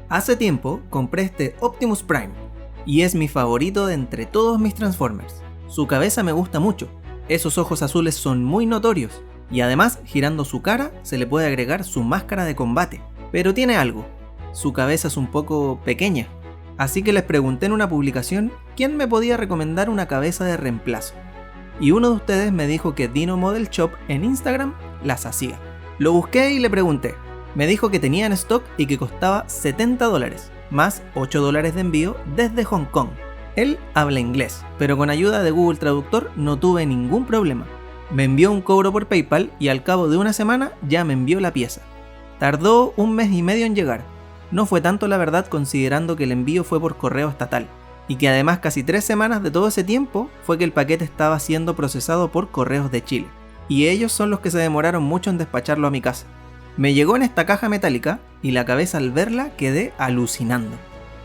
Hace tiempo compré este Optimus Prime y es mi favorito de entre todos mis Transformers. Su cabeza me gusta mucho, esos ojos azules son muy notorios y además girando su cara se le puede agregar su máscara de combate. Pero tiene algo, su cabeza es un poco pequeña, así que les pregunté en una publicación quién me podía recomendar una cabeza de reemplazo. Y uno de ustedes me dijo que Dino Model Shop en Instagram las hacía. Lo busqué y le pregunté. Me dijo que tenía en stock y que costaba $70, más $8 de envío desde Hong Kong. Él habla inglés, pero con ayuda de Google Traductor no tuve ningún problema. Me envió un cobro por PayPal y al cabo de una semana ya me envió la pieza. Tardó 1 mes y medio en llegar. No fue tanto la verdad considerando que el envío fue por correo estatal, y que además casi 3 semanas de todo ese tiempo fue que el paquete estaba siendo procesado por Correos de Chile, y ellos son los que se demoraron mucho en despacharlo a mi casa. Me llegó en esta caja metálica y la cabeza al verla quedé alucinando.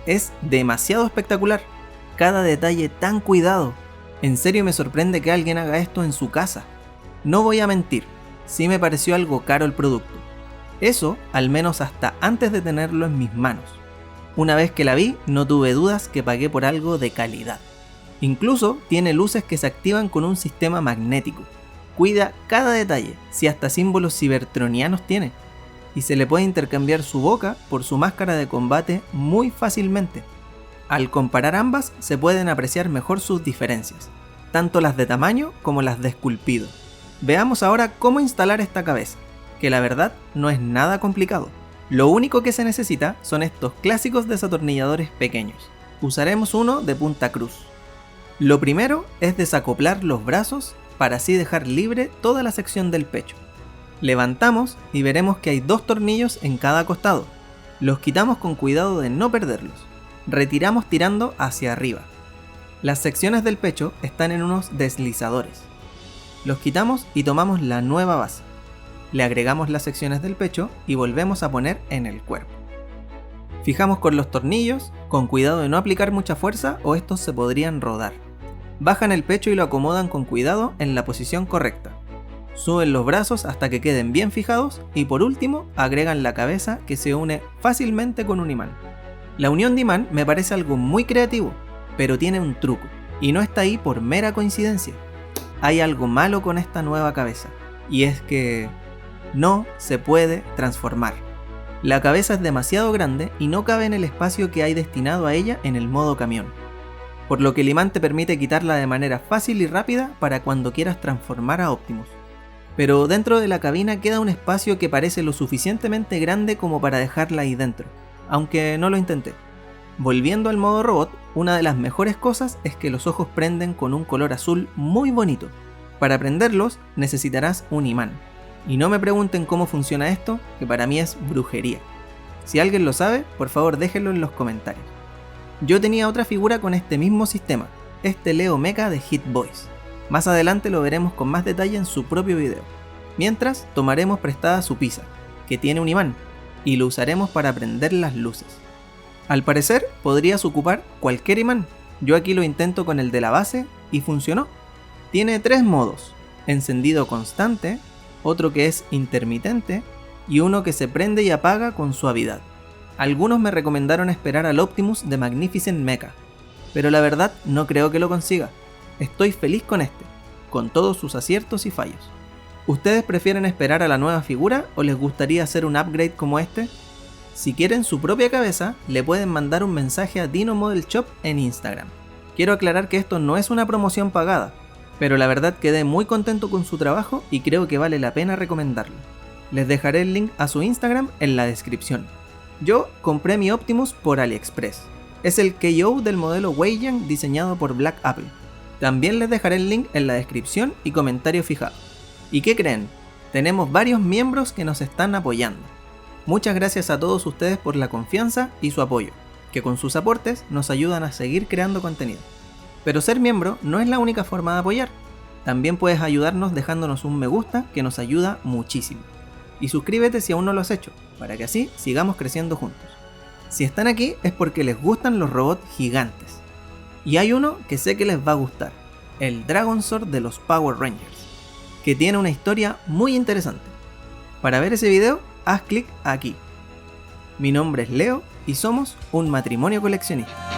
Es demasiado espectacular, cada detalle tan cuidado. En serio me sorprende que alguien haga esto en su casa. No voy a mentir, sí me pareció algo caro el producto. Eso al menos hasta antes de tenerlo en mis manos. Una vez que la vi no tuve dudas que pagué por algo de calidad. Incluso tiene luces que se activan con un sistema magnético. Cuida cada detalle, si hasta símbolos cibertronianos tiene. Y se le puede intercambiar su boca por su máscara de combate muy fácilmente. Al comparar ambas se pueden apreciar mejor sus diferencias, tanto las de tamaño como las de esculpido. Veamos ahora cómo instalar esta cabeza, que la verdad no es nada complicado. Lo único que se necesita son estos clásicos desatornilladores pequeños. Usaremos uno de punta cruz. Lo primero es desacoplar los brazos para así dejar libre toda la sección del pecho. Levantamos y veremos que hay 2 tornillos en cada costado. Los quitamos con cuidado de no perderlos. Retiramos tirando hacia arriba. Las secciones del pecho están en unos deslizadores. Los quitamos y tomamos la nueva base. Le agregamos las secciones del pecho y volvemos a poner en el cuerpo. Fijamos con los tornillos, con cuidado de no aplicar mucha fuerza o estos se podrían rodar. Bajan el pecho y lo acomodan con cuidado en la posición correcta. Suben los brazos hasta que queden bien fijados y por último agregan la cabeza que se une fácilmente con un imán. La unión de imán me parece algo muy creativo, pero tiene un truco y no está ahí por mera coincidencia. Hay algo malo con esta nueva cabeza y es que no se puede transformar. La cabeza es demasiado grande y no cabe en el espacio que hay destinado a ella en el modo camión, por lo que el imán te permite quitarla de manera fácil y rápida para cuando quieras transformar a Optimus. Pero dentro de la cabina queda un espacio que parece lo suficientemente grande como para dejarla ahí dentro, aunque no lo intenté. Volviendo al modo robot, una de las mejores cosas es que los ojos prenden con un color azul muy bonito. Para prenderlos necesitarás un imán. Y no me pregunten cómo funciona esto, que para mí es brujería. Si alguien lo sabe, por favor déjenlo en los comentarios. Yo tenía otra figura con este mismo sistema, este Leo Mecha de Hit Boys. Más adelante lo veremos con más detalle en su propio video. Mientras, tomaremos prestada su pizza, que tiene un imán, y lo usaremos para prender las luces. Al parecer, podrías ocupar cualquier imán. Yo aquí lo intento con el de la base y funcionó. Tiene 3 modos: encendido constante, otro que es intermitente y uno que se prende y apaga con suavidad. Algunos me recomendaron esperar al Optimus de Magnificent Mecha, pero la verdad no creo que lo consiga. Estoy feliz con este, con todos sus aciertos y fallos. ¿Ustedes prefieren esperar a la nueva figura o les gustaría hacer un upgrade como este? Si quieren su propia cabeza, le pueden mandar un mensaje a Dino Model Shop en Instagram. Quiero aclarar que esto no es una promoción pagada, pero la verdad quedé muy contento con su trabajo y creo que vale la pena recomendarlo. Les dejaré el link a su Instagram en la descripción. Yo compré mi Optimus por AliExpress. Es el KO del modelo Weiyang diseñado por Black Apple. También les dejaré el link en la descripción y comentario fijado. ¿Y qué creen? Tenemos varios miembros que nos están apoyando. Muchas gracias a todos ustedes por la confianza y su apoyo, que con sus aportes nos ayudan a seguir creando contenido. Pero ser miembro no es la única forma de apoyar. También puedes ayudarnos dejándonos un me gusta que nos ayuda muchísimo. Y suscríbete si aún no lo has hecho, para que así sigamos creciendo juntos. Si están aquí es porque les gustan los robots gigantes. Y hay uno que sé que les va a gustar, el Dragon Sword de los Power Rangers, que tiene una historia muy interesante. Para ver ese video, haz clic aquí. Mi nombre es Leo y somos un matrimonio coleccionista.